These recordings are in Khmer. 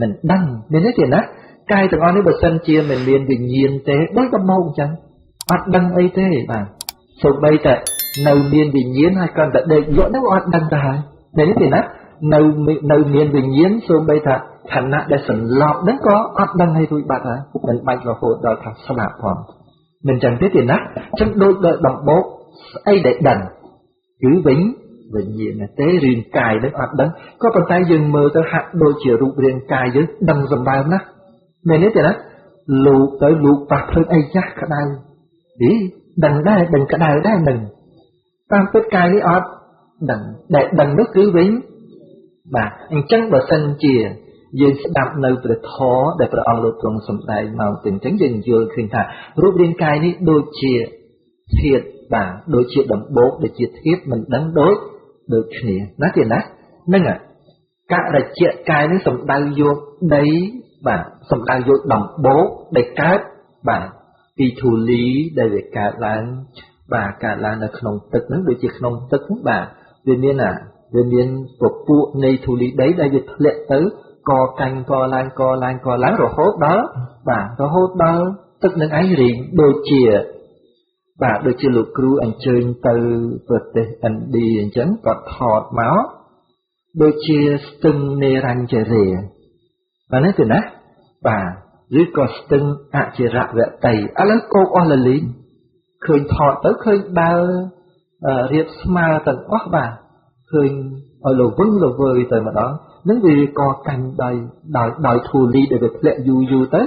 mình đăng nên thế tiền á cai từng on đấy bờ sân chia mình miền bình nhiên thế đối tâm mông chẳng ọt đăng ấy thế bà số bây tại nâu miền bình nhiên hay còn tại đây dọn nó ọt đăng ra nên thế tiền á nâu miền bình nhiên số bây tại thành nạ để sẵn lọt đến có ọt đăng hay tụi bạn hả mình bạch vào hồ đòi thật sao lạc phòng mình chẳng thế tiền á chẳng đôi đợi đồng bố ấy để đằng cứ vĩnh nhiên là tế riêng cài đến ọt đăng có bàn tay dừng mơ tới hạ đôi chiều rụt riêng cài với đăng dầm bao nè nên thế tiền á lụ tới lụ bạc hơn ấy chắc cả đây đi đằng đây đằng cả đời đây mình tam tất cài với ọt đằng để đằng nước cứ vĩnh và anh chẳng bờ sân chìa dương sẽ đạp nơi về thó để về ông lột trong sầm đại màu tình tránh dừng dương khinh thả rút riêng cài ní đôi chia thiệt và đôi chia đồng bố để chia thiết mình đánh đối được nhỉ nói tiền đó nên à cả là chia cài ní sầm đại vô đấy và sầm đại vô đồng bố để cát và vì thủ lý để về cả làng và cả làng là không tức nó đôi chia không tức và vì miền vì miền của phụ này thủ lý đấy đây việc lệ tới co canh co lan rồi hốt đó và có hốt đó tức những ấy riêng đôi chìa và đôi chìa lục cru anh chơi từ vượt để anh đi anh chấn còn thọt máu đôi chìa từng nề ranh chè rìa và nói từ đó và dưới có từng chìa rạ vẹt tầy lấy cô on là lý khơi thọt tới khơi đau riệp smile tận óc bà khơi ở lầu vững lầu vơi tới mà đó nếu vì có canh đòi thù lý để về lệ du tới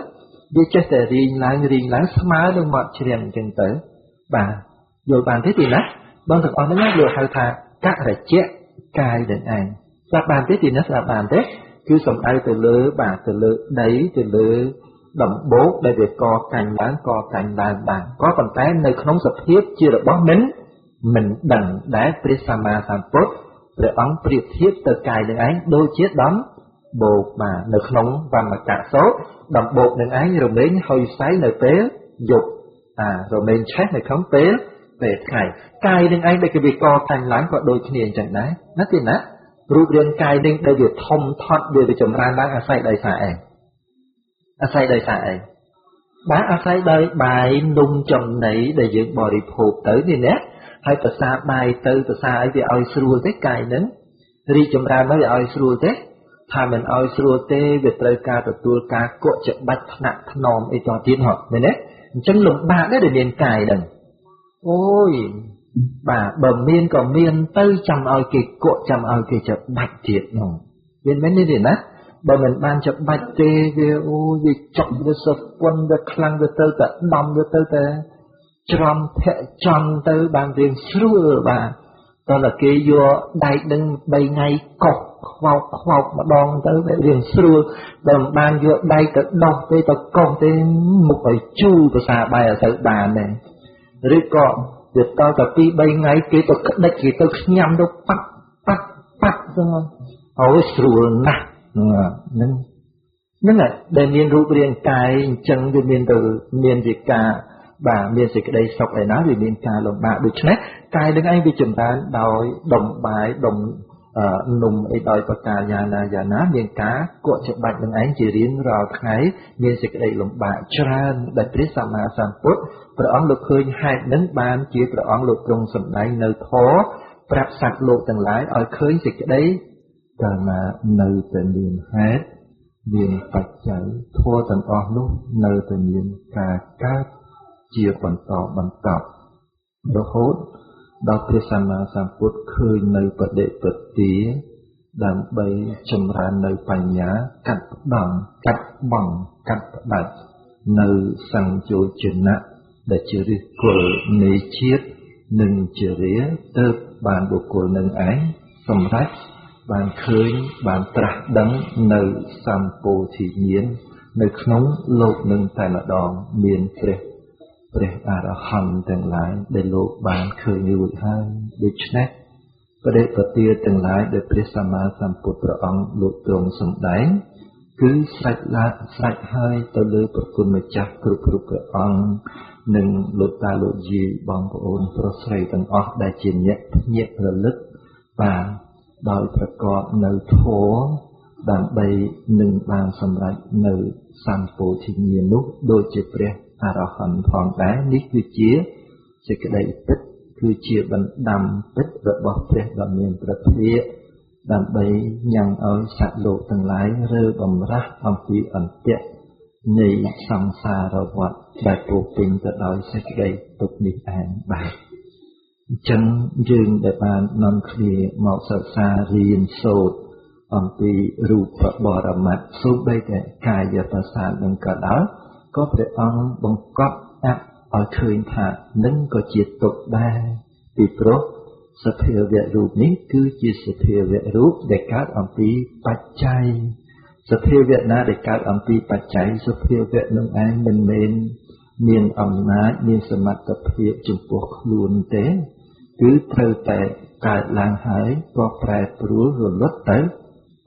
vì chết sẽ riêng láng smile đừng mọi chuyện chân tới bà rồi bàn thế thì nè bằng thực on nó nhắc được hai thà các là chết cài đến anh và bàn thế thì nó là bàn thế cứ sống ai từ lứa bà từ lứa đấy từ lứa động bố để về co cành láng bàn có còn cái nơi không sập thiết chưa được bó mính mình đằng đá Prisama Sampot rồi ống priệp thiết từ cài đến ấy đôi chiếc đóng bột mà nực nóng và mà cả số đồng bột đến ấy rồi mấy hơi sái nơi tế dục rồi mình chết này không tế về cài đến ấy đây cái việc co cành láng có đôi khi chẳng đấy nó thì nè rụt riêng cài đến đây việc thông thoát về chồng ra đang say đầy xài bá say đây bài nung chồng nấy để dựng bò đi phục tới đi nè hay ta xa bài từ ta xa ấy vì oi srua thế cài nấn ri chấm ra mới oi srua thế thà mình oi srua thế về trời ca từ tua ca cọ chợ bạch nặng nòm ấy cho tiến họ này đấy chân lùng ba đấy để miền cài đằng ôi bà bầm miên còn miên tây chầm oi kì cọ chầm oi kì chợ bạch thiệt nòng miền mấy này nè bà mình ban chợ bạch tê về ôi vì chọc về sập quân về khăng về tơ tận đom về tơ tơ trong thệ trong tới bàn riêng srua bà đó là cái vô đại đừng bay ngay cọc khoọc mà đòn tới về riêng srua đồng ban vô đại tới đòn tới tới con tới một cái chu của xà bài ở tới bàn này rồi còn việc tao tập đi bay ngay cái tôi cất đất thì tôi nhắm đâu bắt rồi ôi srua nè nên là để miền rụt riêng cái chân về miền từ miền gì cả bà miền dịch đây sọc lại nói về miền ca lồng bạc được chứ cài đứng anh bị chìm ra đòi đồng bài đồng nùng ấy đòi có cả nhà ná miền cá của chụp bạch đứng anh chỉ riêng rồi thấy miền dịch đây lồng bạc tràn đại Prisama Samput và ông lục khơi hai đến ban chia và ông lục trong sầm đáy nơi thó bạc sạch lộ từng lái ở khơi dịch đấy cả mà nơi tên miền hết miền bạch cháy thua từng ông lúc nơi tên miền cả cát chiaបន្តរហូតដល់ព្រះសម្មាសម្ពុទ្ធឃើញនៅបដិបទាដើម្បីចម្រើននៅបញ្ញាកាត់ផ្ដាំកាត់បងកាត់ផ្ដាច់នៅសង្យោជនៈដែលជាឫសគល់នៃជាតិនិងជារាទើបបានបុគ្គលនឹងឯងសម្រេចបានឃើញបានត្រាស់ដឹងនៅសម្ពោធិញ្ញាណនៅក្នុងលោកនឹងតែម្ដងមានព្រះអរហន្តទាំងឡាយដែលលោកបានឃើញរួចហើយដូច្នេះបដិបទាទាំងឡាយដែលព្រះសម្មាសម្ពុទ្ធព្រះអង្គលោកទ្រង់សម្ដែងគឺស្រេចហើយទៅលើប្រគុណម្ចាស់គ្រប់ព្រះអង្គនិងលោកតាលោកយាយបងប្អូនប្រុសស្រីទាំងអស់ដែលជាអ្នកភ្ញាក់រលឹកបានដោយប្រកបនៅធម៌ ដើម្បីនឹងបានសម្រេចនៅសម្ពោធិញ្ញាណនោះដូចជាព្រះអរហន្តផងដែរនេះគឺជាសេចក្តីពិតគឺជាបណ្ដាំពិតរបស់ព្រះដ៏មានព្រះភិក្ខដើម្បីញ៉ាំងឲ្យសត្វលោកទាំងឡាយរើបំរាស់អំពីអន្ទាក់នៃសង្សារវដ្តដែលពោពេញទៅដោយសេចក្តីទុក្ខនេះឯងបាទអញ្ចឹងយើងដែលបាននាំគ្នាមកសិក្សារៀនសូត្រអំពីរូបបរមត្តសូម្បីតែកាយប្រសាទនឹងក៏ដោយក៏ព្រះអង្គបង្កប់ឲ្យឃើញថានឹងក៏ជាទុក្ខដែរពីព្រោះសភាវៈរូបនេះគឺជាសភាវៈរូបដែលកើតអំពីបច្ច័យសភាវៈណាដែលកើតអំពីបច្ច័យសភាវៈនឹងឯងមិនមែនមានអំណាចមានសមត្ថភាពចំពោះខ្លួនទេគឺត្រូវតែកើតឡើងហើយក៏ប្រែប្រួលរលត់ទៅ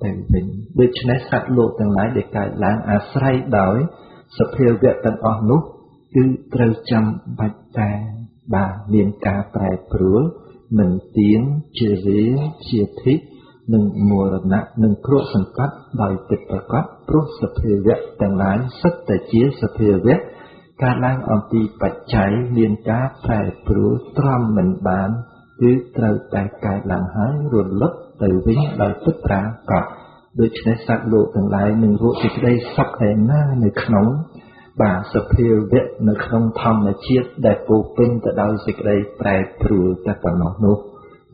វិញដូច្នេះសត្វលោកទាំងឡាយដែលកើតឡើងអាស្រ័យដោយសភាវៈទាំងអស់នោះគឺត្រូវចាំបាច់តែបាទមានការប្រែប្រួលនឹងទៀងជារាជាធិនិងមរណៈនិងគ្រោះសង្កត់ដោយពិតប្រាកដព្រោះសភាវៈទាំងឡាយសុទ្ធតែជាសភាវៈកើតឡើងអំពីបច្ច័យមានការប្រែប្រួលទ្រាំមិនបានគឺត្រូវតែកើតឡើងហើយរលត់ទៅវិញដោយពិតប្រាកដដូច្នេះសត្វលោកទាំងឡាយនឹងរកសេចក្តីសុខឯណានៅក្នុងបាទសភាវៈនៅក្នុងធម្មជាតិដែលពោពេញទៅដោយសេចក្តីប្រែប្រួលតែប៉ុណ្ណោះនោះ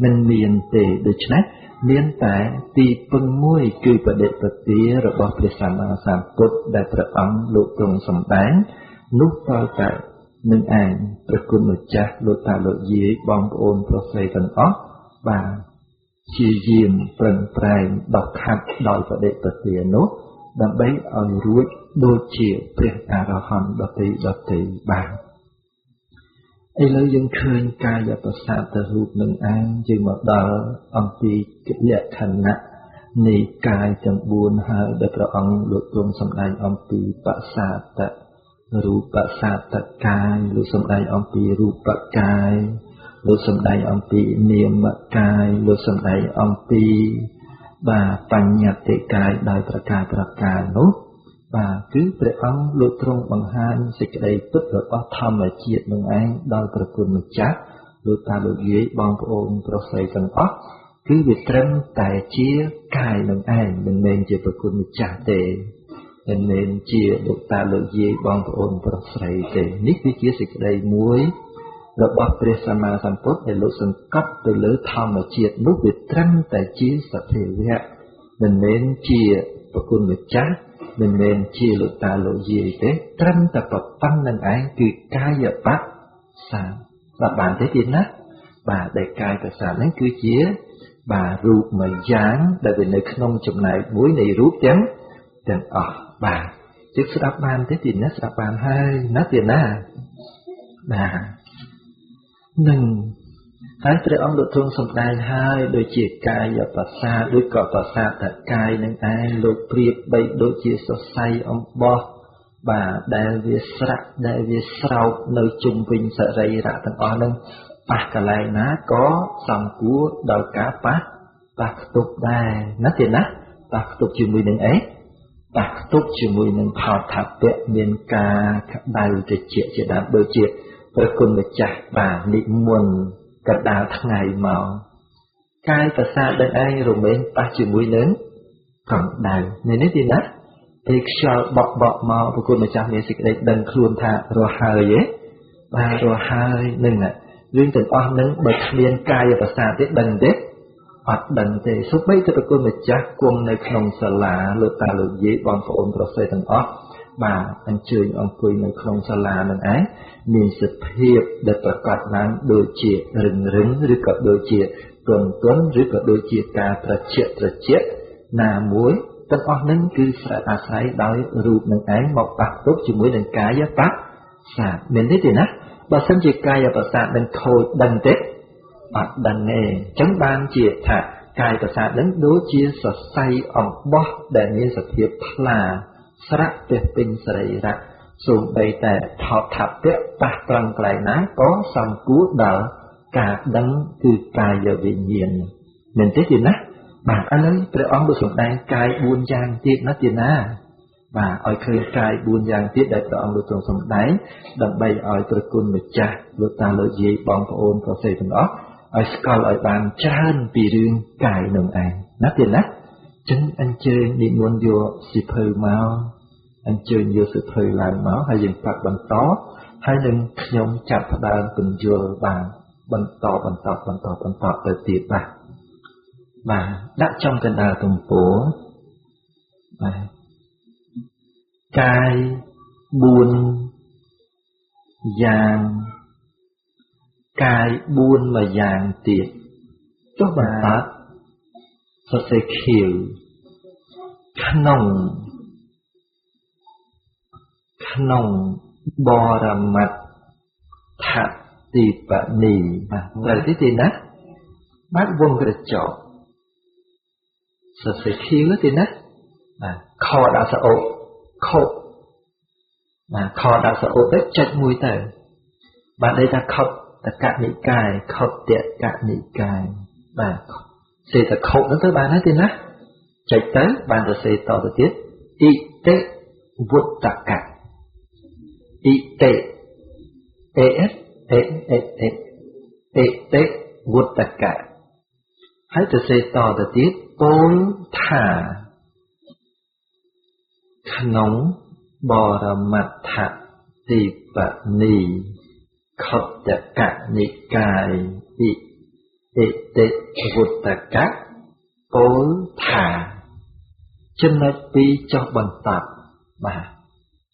មិនមានទេដូច្នេះមានតែទីពឹងមួយគឺបដិបទារបស់ព្រះសម្មាសម្ពុទ្ធដែលព្រះអង្គលោកទ្រង់សម្ដែងនោះតើតែនឹងឯងព្រះគុណម្ចាស់លោកតាលោកយាយបងប្អូនប្រុសស្រីទាំងអស់បាទជាយាមប្រឹងប្រែងដកខាត់ដោយបដិបទានោះដើម្បីឲ្យរួចដូចជាព្រះអរហន្តដទៃបាទឥឡូវយើងឃើញកាយប្រសាទរូបនឹងឯងយើងមកដល់អំពីលក្ខណៈនៃកាយទាំង4ហើយដែលព្រះអង្គលោកទ្រង់សម្ដែងអំពីបសាទរូបសាទកាយលោកសម្ដែងអំពីរូបកាយលោកសម្ដែងអំពីនាមកាយលោកសម្ដែងអំពីបាទបញ្ញត្តិកាយដោយប្រការនោះបាទគឺព្រះអង្គលោកទ្រង់បង្ហាញសេចក្តីពិតរបស់ធម្មជាតិនឹងឯងដោយព្រះគុណម្ចាស់លោកតាលោកយាយបងប្អូនប្រុសស្រីទាំងអស់គឺវាត្រឹមតែជាកាយនឹងឯងមិនមែនជាព្រះគុណម្ចាស់ទេមិនមែនជាលោកតាលោកយាយបងប្អូនប្រុសស្រីទេនេះគឺជាសេចក្តីមួយរបស់ព្រះសម្មាសម្ពុទ្ធដែលលោកសង្កត់ទៅលើធម្មជាតិនោះវាត្រឹមតែជាសភាវៈមិនមែនជាព្រះគុណម្ចាស់មិនមែនជាលោកតាលោកយាយទេត្រឹមតែប៉ុណ្្នឹងឯងគឺកាយបសាទបាទបានទេទៀតណាបាទដែលកាយប្រសាទហ្នឹងគឺជាបាទរូបមួយយ៉ាងដែលវានៅក្នុងចំណែកមួយនៃរូបទាំងអស់បាទជិះស្ដាប់បានទេទៀតណាស្ដាប់បានហើយណាទៀតណាបាទនឹងហើយព្រះអង្គលោកទ្រង់សម្ដែងហើយដូចជាកាយប្រសាទឬក៏ប្រសាទកាយនឹងឯងលោកប្រៀបបីដូចជាសរសៃអំបោះបាទដែលវាស្រាក់ដែលវាស្រោបនៅជុំវិញសរីរៈទាំងអស់នឹងប៉ះកន្លែងណាក៏សំគួរដល់ការប៉ះខ្ទប់ដែរណាទៀតណាប៉ះខ្ទប់ជាមួយនឹងអីប៉ះខ្ទប់ជាមួយនឹងផោថពៈមានការក្តៅត្រជាក់ជាដើមដូចជាព្រះគុណម្ចាស់បាទនិមន្តកណ្ដាលថ្ងៃមកកាយប្រសាទនឹងឯងរមែងប៉ះជាមួយនឹងកម្ដៅនេះទីណាពេលខ្យល់បក់មកព្រះគុណម្ចាស់មានសេចក្តីដឹងខ្លួនថារស់ហើយទេបាទរស់ហើយនឹងរឿងទាំងអស់នឹងបើគ្មានកាយប្រសាទទេដឹងទេអត់ដឹងទេសូម្បីតែព្រះគុណម្ចាស់គង់នៅក្នុងសាលាលោកតាលោកយាយបងប្អូនប្រុសស្រីទាំងអស់បាទអញ្ជើញអង្គុយនៅក្នុងសាលានឹងឯងមានសភាពដែលប្រកាសឡើងដូចជារឹងឬក៏ដូចជាទន់ឬក៏ដូចជាការត្រជាក់ណាមួយទាំងអស់នឹងគឺអាស្រ័យដោយរូបនឹងឯងមកប៉ះទប់ជាមួយនឹងកាយបសាទមានទេណាបើសិនជាកាយប្រសាទនឹងខូចដឹងទេអត់ដឹងទេអញ្ចឹងបានជាថាកាយប្រសាទនឹងដូចជាសរសៃអំបោះដែលមានសភាពថ្លាស្រៈពេះពេញសរីរៈសូម្បីតែថោថពៈប៉ះត្រង់កន្លែងណាក៏សំគួរដល់ការដឹងគឺកាយវិញ្ញាណមែនទេណា បាទឥឡូវព្រះអង្គបានសម្ដែងកាយ4យ៉ាងទៀតណាទៀតណាបាទឲ្យឃើញកាយ4យ៉ាងទៀតដែលព្រះអង្គបានទ្រង់សម្ដែងដើម្បីឲ្យព្រះគុណម្ចាស់លោកតាលោកយាយបងប្អូនប្រុសស្រីទាំងអស់ឲ្យស្គាល់ឲ្យបានច្រើនពីរឿងកាយនឹងឯងណាទៀតណាចឹងអញ្ជើញនិមន្តយកសិភៅមកអញ្ជើញយកសិភៅឡើងមកហើយយើងប្រាប់បន្តហើយនឹងខ្ញុំចាប់ផ្ដើមពន្យល់បានបន្តទៅទៀតបាទដាក់ចំកណ្ដាលទំព័របាទកាយ4យ៉ាងកាយ4មួយយ៉ាងទៀតចុះបាទសរសេរខៀវក្នុងបរមត្ថទីបនីបាទត្រូវទេណាបាត់វងក្រចកសរសេរខៀវទេណាបាទខដាក់សអូខបាទខដាក់សអូទៅចុចមួយទៅបាទន័យថាខុតតកនិកាយខុតតកនិកាយបាទសេតខុហ្នឹងទៅបានហើយទេណាចុចទៅបានសរសេរតទៅទៀតអ៊ីតិវុត្តកៈអ៊ីតិអេអេតិវុត្តកៈហើយសរសេរតទៅទៀតពោលថាក្នុងបរមត្ថទីបនីខុតតកនិកាយអ៊ីតិវុត្តកៈពោលថាចំណុច2ចុះបន្តបាទ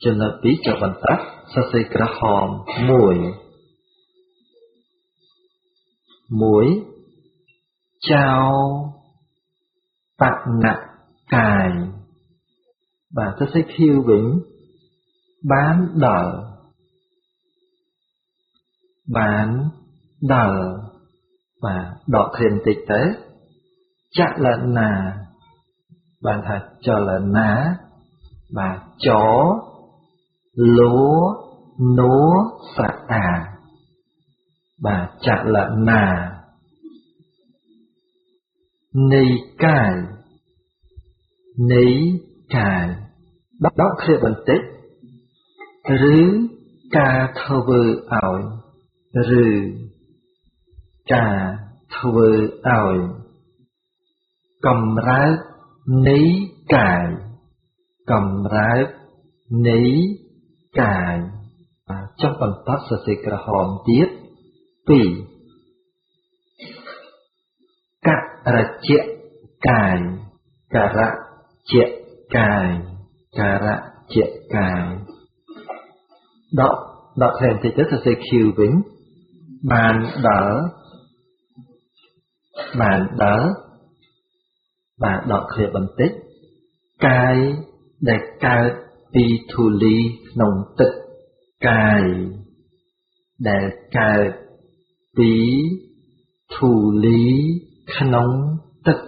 ចំណុច2ចុះបន្តសរសេរក្រហម1ចៅបណកាយបាទសរសេរខៀវវិញបានដល់បាទដកឃ្លាបន្តិចទៅចលនាបានថាចលនាបាទចលោណូស្រអាបាទចលនានៃកាយដកឃ្លាបន្តិចឬការធ្វើឲ្យឬការធ្វើឲ្យកម្រើកនៃកាយចុះបន្តសរសេរក្រហមទៀត2ករជាកាយដកឃ្លាបន្តិចទៅសរសេរ Q វិញបានដល់បាទដកឃ្លាបន្តិចកាយដែលកើតពីធូលីក្នុងទឹកកាយដែលកើតពីធូលីក្នុងទឹក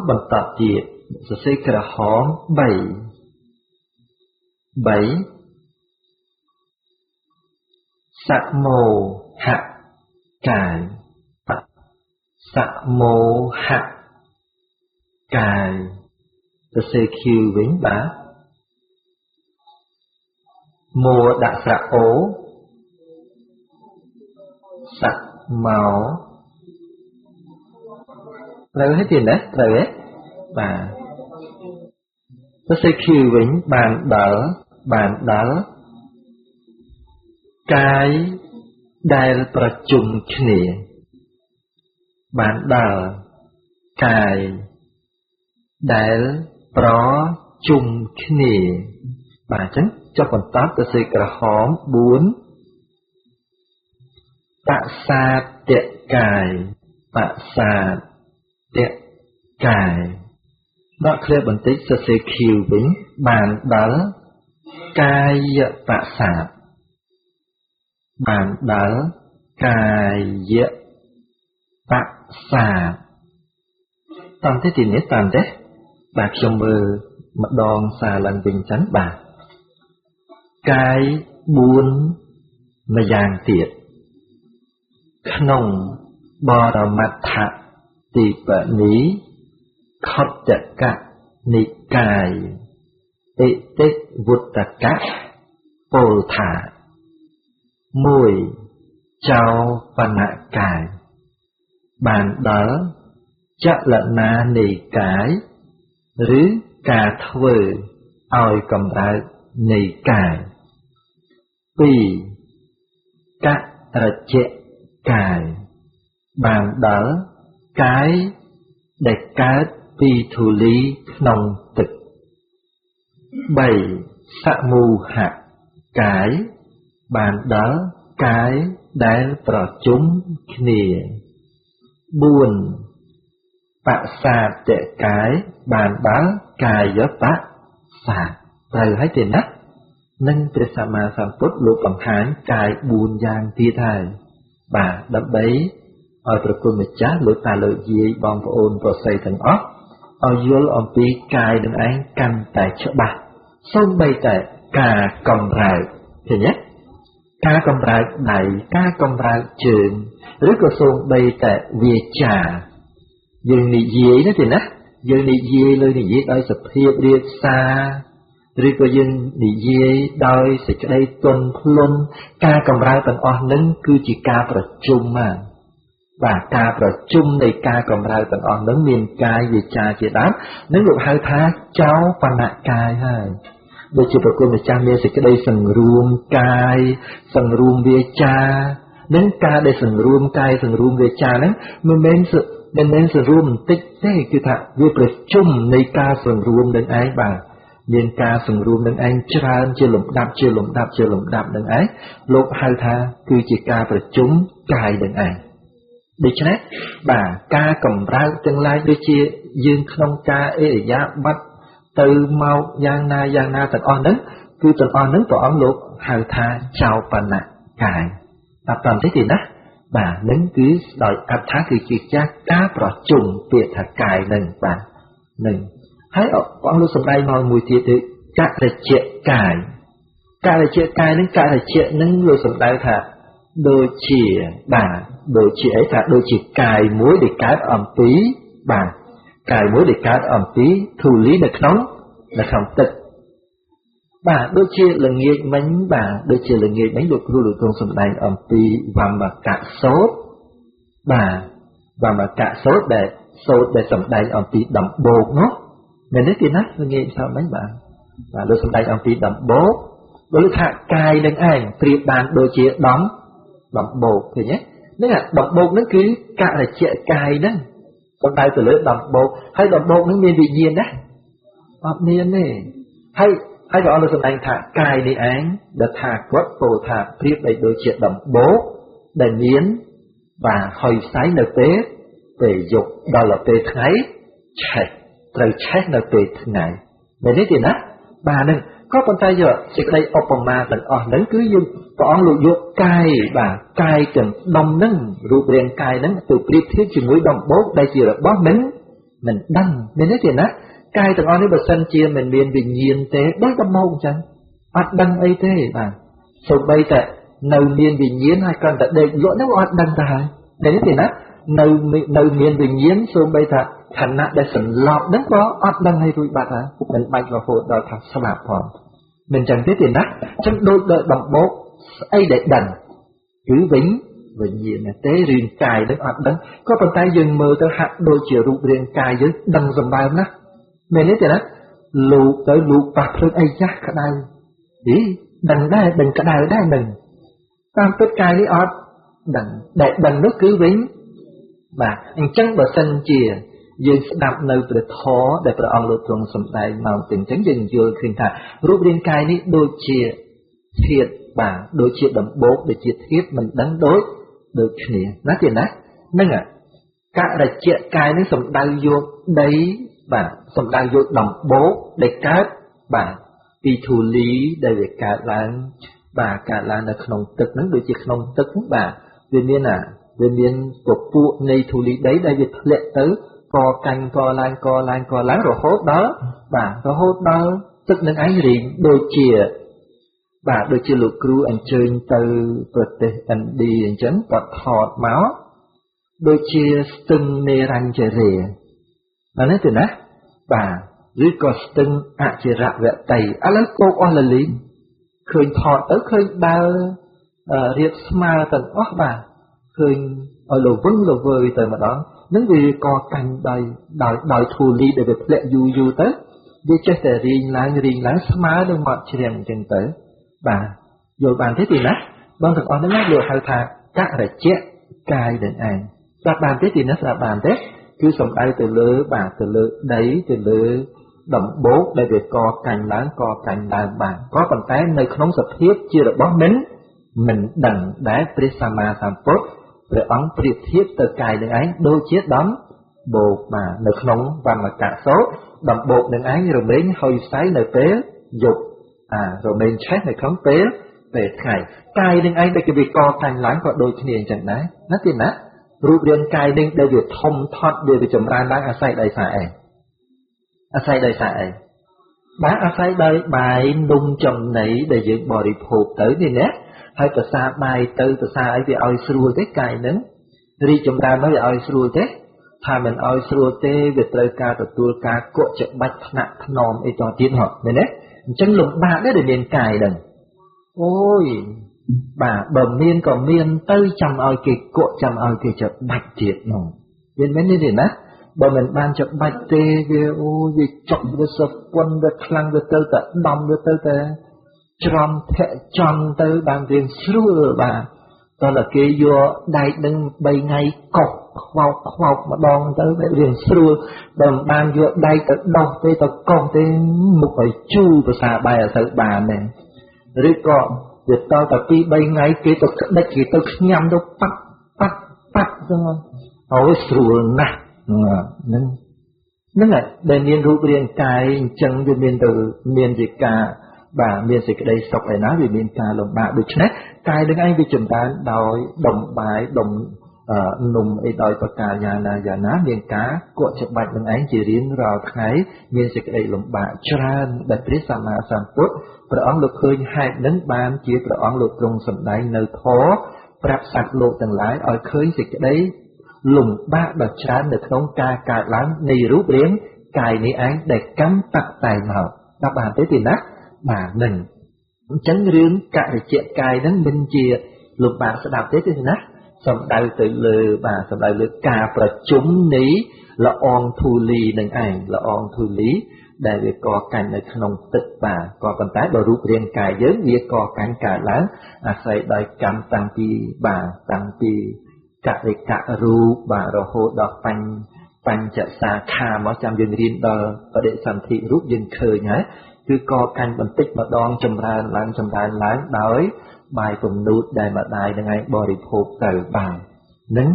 បន្តទៀតសរសេរក្រហម3សមោហៈកាយសរសេរ Q វិញបាទមោដាក់ស្រៈអូសមោត្រូវហើយទៀតណាត្រូវទេបាទសរសេរ Q វិញបានដល់កាយដែលប្រជុំគ្នាបានដល់កាយដែលប្រជុំគ្នាបាទអញ្ចឹងចុះបន្តទៅសេក្រហម4បសាទកាយដកឃ្លាបន្តិចសរសេរ Q វិញបានដល់កាយបសាទតាមទេទីនេះតាមទេបាទខ្ញុំមើលម្ដងសារឡើងវិញចឹងបាទកាយ4ម្យ៉ាងទៀតក្នុងបរមត្ថទីបនី khất chặt cả nị cài ệ tích vụt tạc cả bồ thả mùi cháu và nạ cài bàn đỡ chắc là na nị cái rứ cà thơ oi cầm ra nị cài vì các trệ cài bàn đỡ cái để cá vì thủ lý nông tịch 7. សមូហៈ កាយ បានដល់កាយដែលប្រជុំគ្នា 4. បសាទកាយ បានដល់កាយបសាទ ត្រូវហើយទេណានឹងព្រះសម្មាសម្ពុទ្ធលោកបង្ហាញកាយ 4 យ៉ាងទៀតហើយបាទដើម្បីឲ្យប្រគុណម្ចាស់លោកតាលោកយាយបងប្អូនប្រស័យទាំងអស់ឲ្យយល់អំពីកាយនឹងឯងកាន់តែច្បាស់សូម្បីតែការកំរើកឃើញទេការកំរើកដៃការកំរើកជើងឬក៏សូម្បីតែវាចាយើងនិយាយទេណាយើងនិយាយលើនិយាយដោយសភាពរាបសារឬក៏យើងនិយាយដោយសេចក្តីទន់ភ្លន់ការកំរើកទាំងអស់នឹងគឺជាការប្រជុំមកបាទការប្រជុំនៃការកម្រើកទាំងអស់នឹងមានកាយវាចាជាដើមនឹងលោកហៅថាចោបនកាយហើយដូចជាប្រគុណម្ចាស់មានសេចក្តីសង្រួមកាយសង្រួមវាចានឹងការដែលសង្រួមកាយសង្រួមវាចាហ្នឹងមិនមែនសង្រួមបន្តិចទេគឺថាវាប្រជុំនៃការសង្រួមនឹងឯងបាទមានការសង្រួមនឹងឯងច្រើនជាលំដាប់នឹងឯងលោកហៅថាគឺជាការប្រជុំកាយនឹងឯងដូច្នេះបាទការកម្រើកទាំងឡាយដូចជាយើងក្នុងការអិរិយាបថទៅមកយ៉ាងណាទាំងអស់ហ្នឹងគឺទាំងអស់ហ្នឹងព្រះអង្គលោកហៅថាចោបនកាយតាមតាមទេណាបាទនឹងគឺដោយអត្ថថាគឺជាការប្រជុំពាក្យថាកាយហ្នឹងបាទនឹងហើយព្រះអង្គលោកសម្ដែងមកមួយទៀតគឺករិជ្ជកាយនឹងករិជ្ជនឹងលោកសម្ដែងថាដូចជាបាទដូចជាអីថាដូចជាកាយមួយដែលកើតអំពីបាទកាយមួយដែលកើតអំពីធូលីនៅក្នុងទឹកបាទដូចជាល្ងាចមិញបាទដូចជាល្ងាចមិញលោកគ្រូលោកទ្រង់សម្ដែងអំពីវមកៈសូត្របាទវមកៈសូត្រដែលសម្ដែងអំពីដំបូកនោះមែនទេណាល្ងាចស្អប់មិញបាទលោកសម្ដែងអំពីដំបូកលោកថាកាយនឹងឯងប្រៀបបានដូចជាដំបូកឃើញទេនេះដំបូកហ្នឹងគឺករិជ្ជកាយហ្នឹងសំដៅទៅលើដំបូកហើយដំបូកហ្នឹងមានវិញ្ញាណណាអត់មានទេហើយព្រះអង្គសម្ដែងថាកាយនេះឯងដែលថាគាត់ពោលថាប្រៀបដូចជាដំបូកដែលមានបាទហើយផ្សាយនៅពេលយប់ដល់ពេលថ្ងៃឆេះត្រូវឆេះនៅពេលថ្ងៃមែនទេណាបាទហ្នឹងក៏ប៉ុន្តែយកសេចក្តីឧបមាទាំងអស់ហ្នឹងគឺយើងព្រះអង្គលោកយកកាយបាទកាយទាំងដុំហ្នឹងរូបរាងកាយហ្នឹងទៅប្រៀបធៀបជាមួយដំបូកដែលជារបស់មិនដឹងមែនទេណាកាយទាំងអស់នេះបើសិនជាមិនមានវិញ្ញាណទេដូចដំបូកអញ្ចឹងអត់ដឹងអីទេបាទសូម្បីតែនៅមានវិញ្ញាណហើយគាត់តែដេកលក់ហ្នឹងអត់ដឹងទៅហើយមែនទេណានៅមានវិញ្ញាណសូម្បីថាខណៈដែលសន្លប់ហ្នឹងក៏អត់ដឹងឲ្យរួចបាត់ហើយមិនបាច់រហូតដល់ថាស្លាប់ផងមិនចឹងទេណាចឹងដូចដំបូកស្អីដែលដឹងគឺវិញ្ញាណទេរាងកាយនឹងអត់ដឹងក៏ប៉ុន្តែយើងមើលទៅហាក់ដូចជារូបរាងកាយយើងដឹងសម្បើមណាស់មែនទេណាលោកប៉ះភ្លើងអីចាស់ក្តៅដឹងដែរដឹងក្តៅដែរនឹងតាមពិតកាយនេះអត់ដឹងដែលដឹងនោះគឺវិញបាទអញ្ចឹងបើសិនជាយើងស្ដាប់នៅព្រះធម៌ដែលព្រះអង្គលោកទ្រង់សម្ដែងមកទាំងអញ្ចឹងយើងយល់ឃើញថារូបរាងកាយនេះដូចជាធាតុបាទដូចជាដំបូកដូចជាធាតុមិនដឹងដូចគ្នាណាទេណាហ្នឹងករិជ្ជកាយនេះសំដៅយកដីបាទសំដៅយកដំបូកដែលកើតបាទពីធូលីដែលវាកើតឡើងបាទកើតឡើងនៅក្នុងទឹកហ្នឹងដូចជាក្នុងទឹកបាទវាមានពពួកនៃធូលីដីដែលវាធ្លាក់ទៅកកាញ់កឡើងរហូតដល់ទឹកនឹងឯងរីងដូចជាលោកគ្រូអញ្ជើញទៅប្រទេសឥណ្ឌាអញ្ចឹងគាត់ថតមកដូចជាស្ទឹងនេរញ្ជរា nói từ nát bà dưới có từng chỉ rạ vẹn tẩy lấy cô là lý khơi thọ tới khơi đào riết mà tận óc bà khơi ở lầu vững lầu vơi tới mà đó những vì có cành đòi thù lý để việc lệ du tới vì chết để riêng láng mà đừng mọi chuyện chân tới bà rồi bàn thế thì nát bằng thực on nó lừa hai thà các là chết cài đến anh và bàn thế thì nó là bàn thế cứ sống đây từ lứa bà từ lứa đấy từ lứa động bố để việc co cành đàn bàn có bàn tay nơi không sập thiết chưa được bó mến mình đằng đá Prisama Sampot rồi ấn priệp thiết từ cài đến ấy đôi chiếc đón bột mà nơi không và mà cả số động bột đến ấy rồi mấy hơi sái nơi tế dục rồi mình chết này không tế về khải cài đến ấy để cái việc co cành láng có đôi khi chẳng đấy nó tiền áรูปเรียนกายนิ่งได้เวียดทมทอดเดียวไปจมรานบ้างอาศัยใดสายอาศัยใดสายบ้างอาศัยใดใบนุ่งจมไหนได้ยืนบริโภคเต๋อนี่เนี่ยให้ภาษาใบเต๋อภาษาไอ้ไปเอาสรุปได้กายนั้นรีจมรานไม่เอาสรุปได้ถ้ามันเอาสรุปได้เวียดเลยการตัวตัวการกดจะบัดขณะถนอมไอ้ตอนที่หอบเนี่ยจังหลงบ้าได้เรียนกายดังโอ้ยbà bầm miên còn miên tới chăm ao kì cộ chăm ao kì chợt bạch thiệt nồng bên bên như thế nè bà mình ban chợt bạch tê về ô về chọc về sập quân về khlang về tơ tơ đom về tơ tơ tròn thẹ tròn tơ ban riêng sửa bà đó là cái vô đại đừng bay ngay cọc khoọc mà đòn tơ về riêng sửa bầm ban vô đại tơ đong tê tơ con tê một phải chu và xà bài ở sự bà này rồi còn việc tao tập đi bay ngay kế tục đất thì tôi nhắm đâu bắt đúng không? Ôi sủa nè, nên là để miền rú miền cài chân về miền từ miền gì cả bà miền gì cái đây sọc lại nói về miền cà lồng bạc được chứ cài đứng anh về chuẩn đàn đòi đồng bài đồng nùng ấy đòi bạc cà nhà ná miền cá cuộn chụp bạch đứng anh chỉ riêng vào thái miền gì cái đây lồng bạc tràn đặt biết sao mà sản xuất ព្រះអង្គលោកឃើញហេតុនឹងបានជាព្រះអង្គលោកទ្រង់សម្ដែងនៅធម៌ប្រាប់សត្វលោកទាំងឡាយឲ្យឃើញសេចក្តីលំបាកដ៏ច្រើននៅក្នុងការកើតឡើងនៃរូបរាងកាយនេះឯងដែលកម្មតតែមកដល់បានទេទីណាបាទនឹងអញ្ចឹងរឿងករិជ្ជកាយនឹងមិនជាលំបាកស្ដាប់ទេទីណាសំដៅទៅលើបាទសំដៅលើការប្រជុំនៃละอองធូលីនឹងឯងละอองធូលីដែលវាកកាន់នៅក្នុងទឹកបាទក៏ប៉ុន្តែបើរូបរាងកាយយើងវាកកាន់កើតឡើងអាស្រ័យដោយកម្មតាំងពីករិកៈរូបបាទរហូតដល់បញ្ចសាខាមកចាំយើងរៀនដល់បដិសន្ធិរូបយើងឃើញហើយគឺកកាន់បន្តិចម្ដងចម្រើនឡើងដោយបាយពំនូតដែលម្ដាយនឹងឯងបរិភោគទៅបាននឹង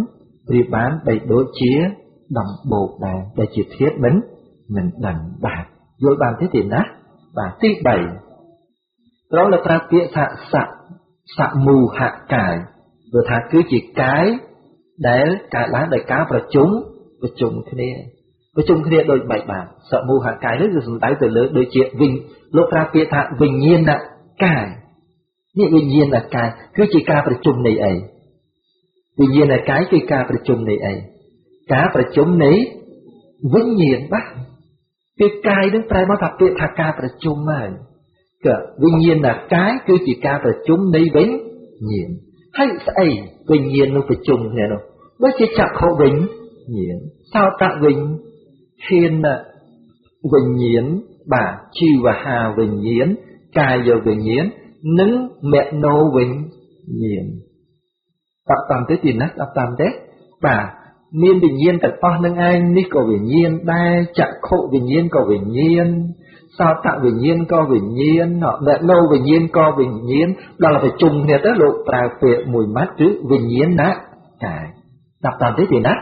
ព្រាបបានបីដូចជាដំបូកដែរដែលជាធាតុមិនដឹងបាទយល់បានទេទេណាបាទទី3ត្រូវលើប្រើពាក្យថាសមូហកាយព្រោះថាគឺជាកាយដែលកើតឡើងដោយការប្រជុំគ្នាដូចបែបបាទសមូហកាយនេះគឺសំដៅទៅលើដូចជាលោកប្រើពាក្យថាវិញ្ញាណកាយនេះវិញ្ញាណកាយគឺជាការប្រជុំនៃអីវិញ្ញាណកាយគឺការប្រជុំនៃអីការប្រជុំនៃវិញ្ញាណបាទពីកាយនឹងប្រែមកថាពាក្យថាការប្រជុំហើយក៏វិញ្ញាណកាយគឺជាការប្រជុំនៃវិញ្ញាណហើយស្អីវិញ្ញាណនោះប្រជុំគ្នានោះដូចជាចក្ខុវិញ្ញាណសោតវិញ្ញាណបាទជីវហាវិញ្ញាណកាយវិញ្ញាណនិងមនោវិញ្ញាណតាមទេទីណាតាមទេបាទមានវិញ្ញាណទាំងអស់នឹងឯងនេះក៏វិញ្ញាណដែរចក្ខុវិញ្ញាណក៏វិញ្ញាណសោតវិញ្ញាណក៏វិញ្ញាណមនោវិញ្ញាណក៏វិញ្ញាណដល់ប្រជុំគ្នាទៅលោកប្រើពាក្យមួយម៉ាត់គឺវិញ្ញាណកាយតាមទេទីណា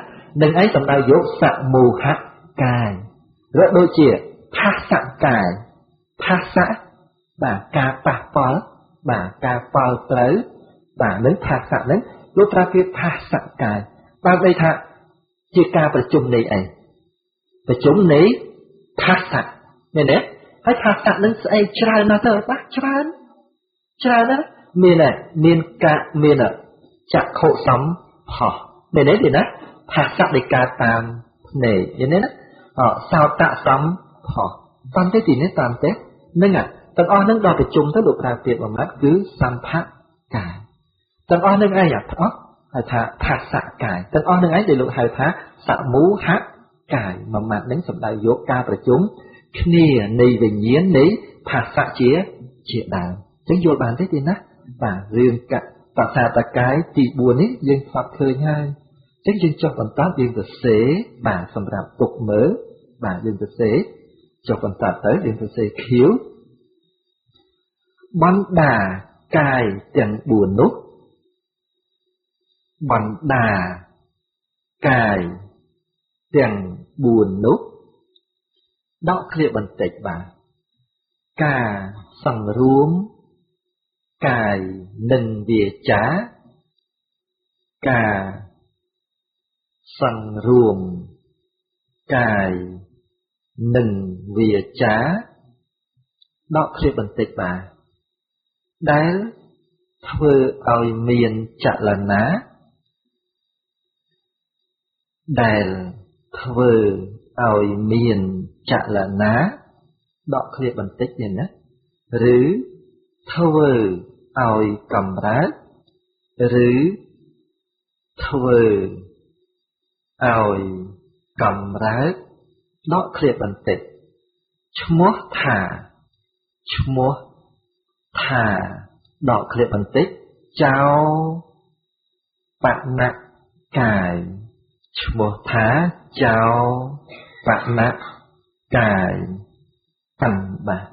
នឹងឯងសំដៅយកសមូហកាយឬដូចជាថាសកាយថាសបាទការប៉ះពាល់បាទការប៉ល់ត្រូវបាទនឹងថាសនឹងលោកប្រើពាក្យថាសកាយបានន័យថាជាការប្រជុំនៃអីប្រជុំនៃថាសៈមែនទេហើយថាសៈនឹងស្អីច្រើនណាស់ទៅបាទច្រើនណាស់មានចក្ខុសំផស្សមែនទេណាថាសៈនៃការតាមភ្នែកឃើញទេណា sao tạ sắm họ tam thế thì nên tam thế nên tầng o nâng đo phải chung tới lục ra tiệt vào mắt cứ sam phát cài tầng o nâng ai thà xạ cài tầng o nâng ấy để lục hai thá xạ mú hát cài mà mặt nâng sầm đại vô ca và chúng kia này về nhiến đấy thà xạ chia đàn chẳng vô bàn thế thì nè và riêng cả tạ xạ tạ cái thì buồn ấy dân pháp khơi hai chắc dân cho phần tác dân tự xế bà sầm rạp tục mớ bà dân tự xế cho phần tác tới dân tự xế khiếu bắn đà cài chẳng buồn nút bắn đà cài chẳng buồn nút đó kia bằng tịch bà cà sằng ruống cài nâng địa chá cà sằng ruộng cài nâng địa chá đó kia bằng tịch bà đáy thơ ôi miền chạ là ná đáy thơ ôi miền chạ là ná đó kia bằng tích này nè rứ thơ ôi cầm rát rứ thơ ôi cầm rát đó kia bằng tích chmốt thả đọ kia bằng tích cháu bạn nặng cài chmốt thả cháu bạn nặng cài thành bà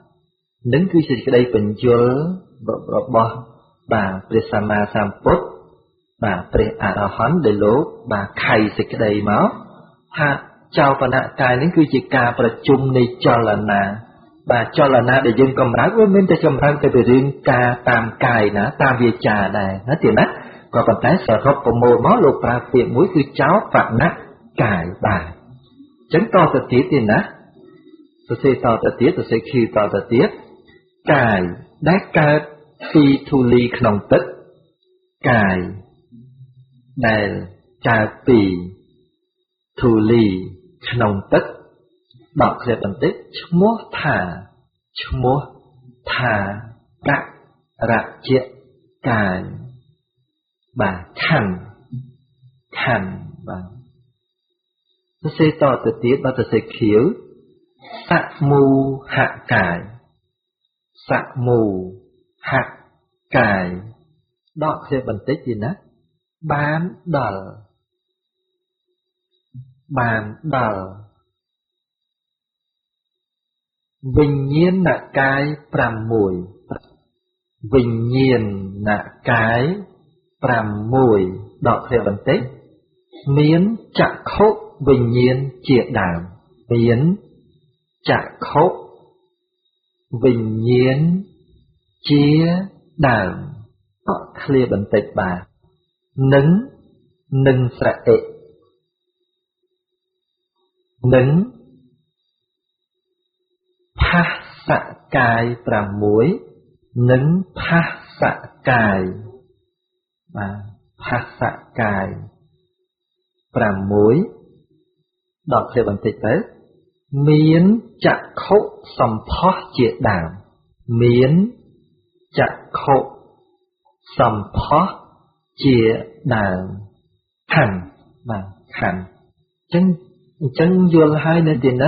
nâng cứ cái đây bình chứa bỏ bà Presama Samput bà Pre Arahant để lố bà khai cái đây máu ha chào và nạ cài nâng cứ chỉ ca và chung này cho là nà bà cho là nà để dân cầm rác với mình ta cầm rác tại vì riêng ca tam cài ná tam về trà này nó tiền á còn còn tái sở rốc của mô máu lục ra phiền mũi cứ cháu và nạ cài bà chẳng to thật tí tiền á tôi sẽ to thật tiết tôi sẽ khi to thật tiết cài đá ca phi thu ly khổng tích cài đài ca phi thu ly khổng tích đọc sẽ bằng tích chmua thả đạc rạc chiếc cài bà khăn bà tôi sẽ to thật tiết và tôi sẽ khiếu sạ mù hạ cài đó sẽ bằng tích gì nè bán đờ vinh nhiên nạ cái pram mùi vinh nhiên nạ cái pram mùi đó sẽ bằng tích miến chặt khốc vinh nhiên triệt đàm miến chặt khốc vinh nhiên chia đàm họ clear bằng tịch bà nâng sạ ệ nâng phá sạ cài pram muối nâng phá sạ cài phá sạ cài pram muối đọc theo bằng tịch tới miến chặt khốc sầm phó triệt đàm miến chặt khốc sầm phó triệt đàm khăn chân vô hai nên tiền nó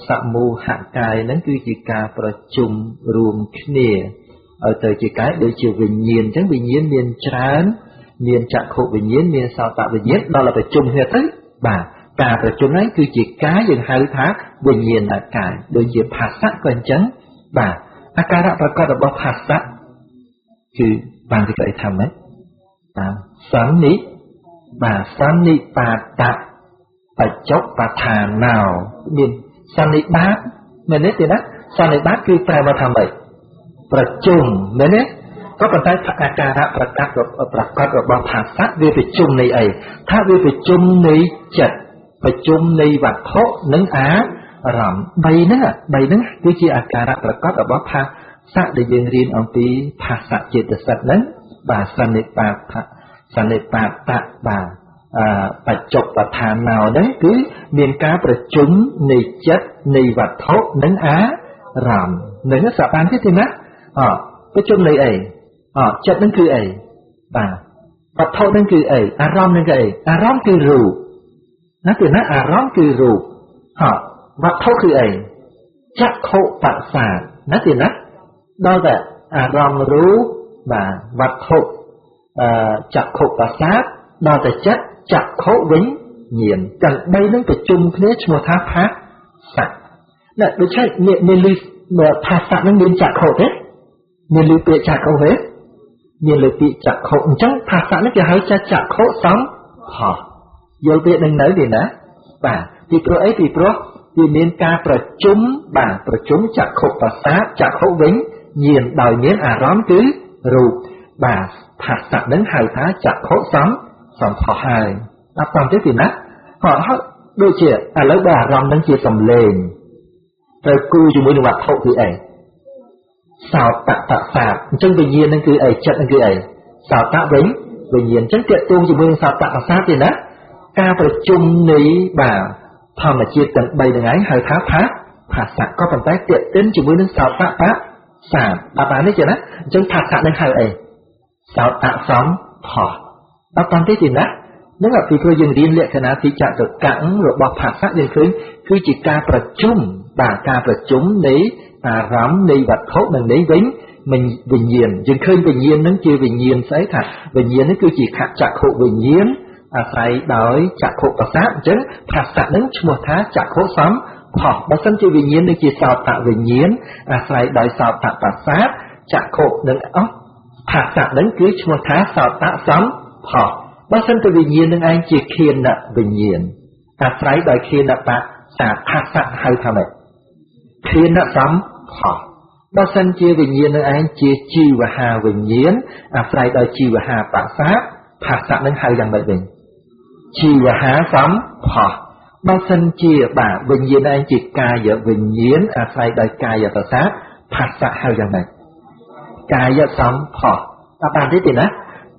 sạ mù hạ cài nó cứ chỉ caประชุมรวมគ្នាở tới chỉ cái để chiều bình nhiên chẳng bình nhiên miền trán miền chặt khổ bình nhiên miền sao tạo bình nhiên đó làประชุมhết đấy bà cảประชุมấy cứ chỉ cái dừng hai tháng bình nhiên là cài đôi chỉ phạt sát còn chấn bà akaraประกอบរបស់ภาษะគឺបានគេធ្វើម៉េចតាមសន្និបាទសន្និបាតៈបច្ចុប្បន្នឋានណោមានសន្និបាតមែនទេណាសន្និបាតគឺប្រែមកថាម៉េចប្រជុំមែនទេក៏ប៉ុន្តែអាការៈប្រកាសរបស់ភាសាវាប្រជុំនៃអីថាវាប្រជុំនៃចិត្តប្រជុំនៃវត្ថុនិងអារម្មណ៍3ហ្នឹងគឺជាអាការៈប្រកបរបស់ភាសាដែលយើងរៀនអំពីភាសាចេតសិកហ្នឹងបាទសន្និបាតៈបាទ bạch chụp và thà nào đấy cứ miền cáประชุม នៃចិត្តនៃវត្ថុនិងអារម្មណ៍នឹងសាបានទេណាประชุมនៃអីចិត្តនឹងគឺអីបាទវត្ថុនឹងគឺអីអារម្មណ៍នឹងគឺអីអារម្មណ៍គឺរូបណាទេណាអារម្មណ៍គឺរូបវត្ថុគឺអីចក្ខុប្រសាទណាទេណាដល់តែអារម្មណ៍រូបបាទវត្ថុចក្ខុប្រសាទដល់តែចិត្តចក្ខុវិញញាណទាំង3នឹងប្រជុំគ្នាឈ្មោះថាភាសៈណាដូច្នេះមានលឺភាសៈនឹងមានចក្ខុទេមានលឺពាក្យចក្ខុទេមានលឺពាក្យចក្ខុអញ្ចឹងភាសៈនេះគេហៅថាចក្ខុសម្ផស្សយល់ពាក្យនឹងនៅទេណាបាទពីព្រោះអីពីព្រោះវាមានការប្រជុំបាទប្រជុំចក្ខុប្រសាទចក្ខុវិញញាណដោយមានអារម្មណ៍គឺរូបបាទភាសៈនឹងហៅថាចក្ខុសម្ផស្សហើយអត់តាមទេពីណាហើយដូចជាឥឡូវបើអារម្មណ៍នឹងជាសំឡេងត្រូវគូជាមួយនឹងវត្ថុគឺអីសោតប្រសាទអញ្ចឹងវិញ្ញាណនឹងគឺអីចិត្តនឹងគឺអីសោតវិញវិញ្ញាណអញ្ចឹងទាក់ទងជាមួយនឹងសោតប្រសាទទេណាការប្រជុំនៃបាទធម្មជាតិទាំង3ហ្នឹងឯងហៅថាភាសៈក៏ប៉ុន្តែទាក់ទិនជាមួយនឹងសោតប្រសាទបាទនេះចឹងណាអញ្ចឹងភាសៈនឹងហៅអីសោតសម្ផស្សអត់តាមទេទេណានឹងពីព្រោះយើងរៀនលក្ខណៈទីចតុកៈរបស់ភាសៈយើងឃើញគឺជាការប្រជុំបាទការប្រជុំនៃអារម្មណ៍នៃវត្ថុនិងនៃវិញ្ញាណយើងឃើញវិញ្ញាណនឹងជាវិញ្ញាណស្អីថាវិញ្ញាណនេះគឺជាខចក្ខុវិញ្ញាណអាស្រ័យដោយចក្ខុប្រសាទអញ្ចឹងភាសៈនឹងឈ្មោះថាចក្ខុសម្ផស្សបើសិនជាវិញ្ញាណនឹងជាសោតវិញ្ញាណអាស្រ័យដោយសោតប្រសាទចក្ខុនឹងភាសៈនឹងគឺឈ្មោះថាសោតសម្ផស្សបើសិនជាវិញ្ញាណនឹងឯងជាឃានវិញ្ញាណអាស្រ័យដោយឃានបសាភាសៈហៅថាម៉េចឃានសម្ផស្សបើសិនជាវិញ្ញាណនឹងឯងជាជីវហាវិញ្ញាណអាស្រ័យដោយជីវហាបសាភាសៈនឹងហៅយ៉ាងម៉េចវិញជីវហាសម្ផស្សបើសិនជាបាទវិញ្ញាណឯងជាកាយវិញ្ញាណអាស្រ័យដោយកាយប្រសាទភាសៈហៅយ៉ាងម៉េចកាយសម្ផស្សអត់បានទេណា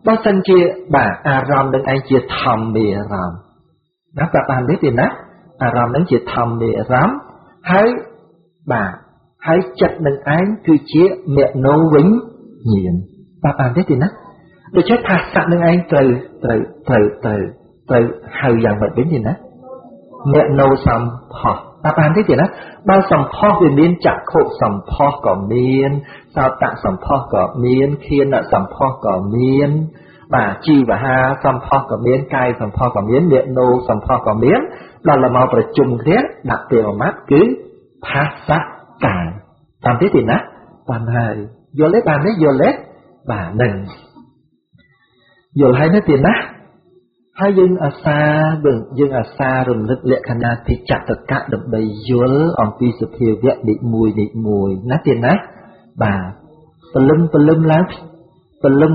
បើសិនជាបាទអារម្មណ៍នឹងឯងជាធម្មារម្មណ៍ណាប្រាប់បានទេណាអារម្មណ៍នឹងជាធម្មារម្មណ៍ហើយបាទហើយចិត្តនឹងឯងគឺជាមនោវិញ្ញាណប្រាប់បានទេណាដូច្នេះភាសៈនឹងឯងត្រូវហៅយ៉ាងម៉េចវិញទេណាមនោសម្ផស្សប្រាប់បានទេណាបើសម្ផស្សវាមានចក្ខុសម្ផស្សក៏មានសោតសម្ផស្សក៏មានឃានសម្ផស្សក៏មានបាទជីវហាសម្ផស្សក៏មានកាយសម្ផស្សក៏មានមនោសម្ផស្សក៏មានដល់មកប្រជុំគ្នាដាក់ពេលមួយម៉ាត់គឺភាសៈកាយតាមទេណាបានហើយយល់ទេបានទេយល់ទេបាទនឹងយល់ហើយទេណាហើយយើងអាសារំលឹកលក្ខណៈទីចតុកៈដើម្បីយល់អំពីសភាវៈនីមួយណាទេណាបាទពលឹមឡើងពលឹម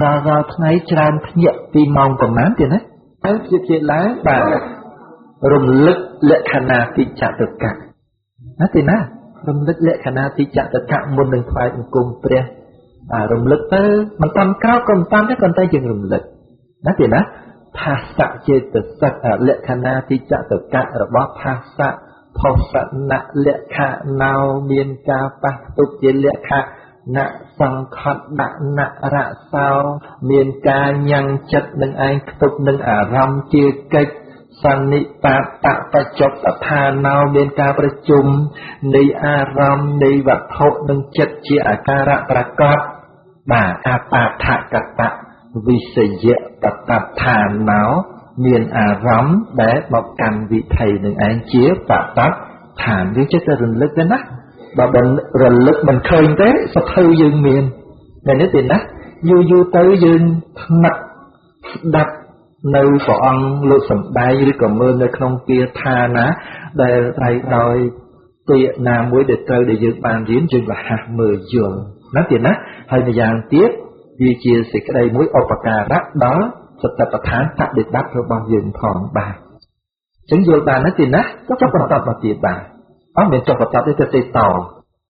រាល់ថ្ងៃច្រើនភ្ញាក់ពីម៉ោងប្រហែលទេណាហើយជាឡើងបាទរំលឹកលក្ខណៈទីចតុកៈណាទេណារំលឹកលក្ខណៈទីចតុកៈមុននឹងថ្វាយបង្គំព្រះរំលឹកទៅមិនតាមក្រោកក៏មិនតាមទេប៉ុន្តែយើងរំលឹកណាទេណាភាសៈចេតសិកលក្ខណៈទីចតុកៈរបស់ភាសៈផស្សនៈលក្ខណោមានការប៉ះទុកជាលក្ខណៈសង្ខតណៈរសោមានការញ៉ាំងចិត្តនឹងឯងផ្ទុកនឹងអារម្មណ៍ជាកិច្ចសន្និបាតបច្ចុប្បន្នដ្ឋានោមានការប្រជុំនៃអារម្មណ៍នៃវត្ថុនិងចិត្តជាអាការៈប្រកបបាទអបាថកតៈវិសយៈបតដ្ឋានោមានអារម្មណ៍ដែលមកកាន់វិថីនឹងឯងជាបតដ្ឋានវាចេះតែរំលឹកទេណាបើរលឹកមិនឃើញទេសភៅយើងមានតែនេះទេណាយូរទៅយើងថ្នឹកស្ដាប់នៅព្រះអង្គលោកសំដែងឬក៏មើលនៅក្នុងគាថាណាដែលត្រៃដោយពាក្យណាមួយដែលត្រូវដែលយើងបានរៀនយើងលះមើលយល់ណាទេណាហើយម្យ៉ាងទៀតវាជាសេចក្តីមួយឧបការៈដល់សតិប្បដ្ឋានបដិបត្តិរបស់យើងផងបាទអញ្ចឹងយល់បានទេណាក៏ចុះបន្តមកទៀតបាទអត់មានចុះបន្តទេទៅត